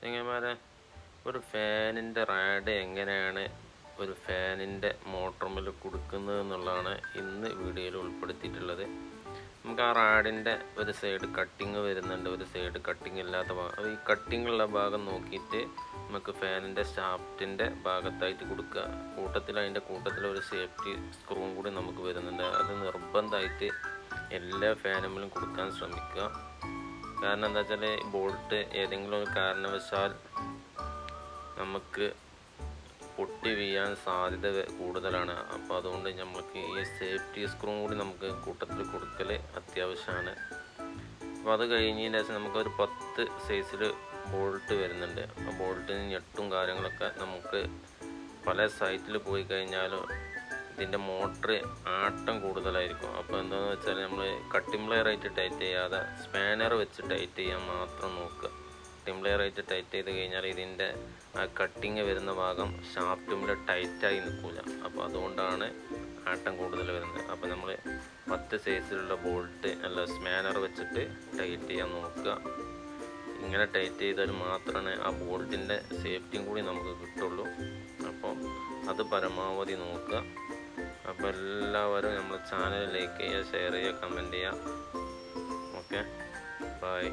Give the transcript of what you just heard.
ചങ്ങന്മാരെ, ഒരു ഫാനിൻ്റെ റാഡ് എങ്ങനെയാണ് ഒരു ഫാനിൻ്റെ മോട്ടറുമ്മിൽ കൊടുക്കുന്നത് എന്നുള്ളതാണ് ഇന്ന് വീഡിയോയിൽ ഉൾപ്പെടുത്തിയിട്ടുള്ളത്. നമുക്ക് ആ റാഡിൻ്റെ ഒരു സൈഡ് കട്ടിങ് വരുന്നുണ്ട്, ഒരു സൈഡ് കട്ടിങ് ഇല്ലാത്ത ഭാഗം. ഈ കട്ടിങ്ങുള്ള ഭാഗം നോക്കിയിട്ട് നമുക്ക് ഫാനിൻ്റെ ഷാഫ്റ്റിൻ്റെ ഭാഗത്തായിട്ട് കൊടുക്കുക. അതിൻ്റെ കൂട്ടത്തിൽ ഒരു സേഫ്റ്റി സ്ക്രൂവും കൂടി നമുക്ക് വരുന്നുണ്ട്. അത് നിർബന്ധമായിട്ട് എല്ലാ ഫാനുമ്മിലും കൊടുക്കാൻ ശ്രമിക്കുക. കാരണം എന്താ വെച്ചാൽ ബോൾട്ട് ഏതെങ്കിലും ഒരു കാരണവശാൽ നമുക്ക് പൊട്ടി വീഴാൻ സാധ്യത കൂടുതലാണ്. അപ്പോൾ അതുകൊണ്ട് നമുക്ക് ഈ സേഫ്റ്റി സ്ക്രൂ കൂടി നമുക്ക് കൂട്ടത്തിൽ കൊടുക്കൽ അത്യാവശ്യമാണ്. അപ്പോൾ അത് കഴിഞ്ഞതിന് ശേഷം നമുക്കൊരു 10 സൈസിൽ ബോൾട്ട് വരുന്നുണ്ട്. ആ ബോൾട്ടിന് ഞെട്ടും കാര്യങ്ങളൊക്കെ നമുക്ക് പല സൈറ്റിൽ പോയി കഴിഞ്ഞാലും ഇതിൻ്റെ മോട്ടർ ആട്ടം കൂടുതലായിരിക്കും. അപ്പോൾ എന്താണെന്ന് വെച്ചാൽ നമ്മൾ കട്ടിംഗ് പ്ലെയറായിട്ട് ടൈറ്റ് ചെയ്യാതെ സ്പാനർ വെച്ച് ടൈറ്റ് ചെയ്യാൻ മാത്രം നോക്കുക. കട്ടിംഗ് പ്ലെയറായിട്ട് ടൈറ്റ് ചെയ്ത് കഴിഞ്ഞാൽ ഇതിൻ്റെ ആ കട്ടിങ് വരുന്ന ഭാഗം ഷാഫ്റ്റുമ്മിൽ ടൈറ്റായി നിൽക്കില്ല. അപ്പോൾ അതുകൊണ്ടാണ് ആട്ടം കൂടുതൽ വരുന്നത്. അപ്പോൾ നമ്മൾ 10 സൈസിലുള്ള ബോൾട്ട് അല്ല സ്പാനർ വെച്ചിട്ട് ടൈറ്റ് ചെയ്യാൻ നോക്കുക. ഇങ്ങനെ ടൈറ്റ് ചെയ്താൽ മാത്രമേ ആ ബോൾട്ടിൻ്റെ സേഫ്റ്റിയും കൂടി നമുക്ക് കിട്ടുള്ളൂ. അപ്പോൾ അത് പരമാവധി നോക്കുക. അപ്പോൾ എല്ലാവരും നമ്മുടെ ചാനൽ ലൈക്ക് ചെയ്യുക, ഷെയർ ചെയ്യുക, കമൻറ്റ് ചെയ്യുക. Okay, by.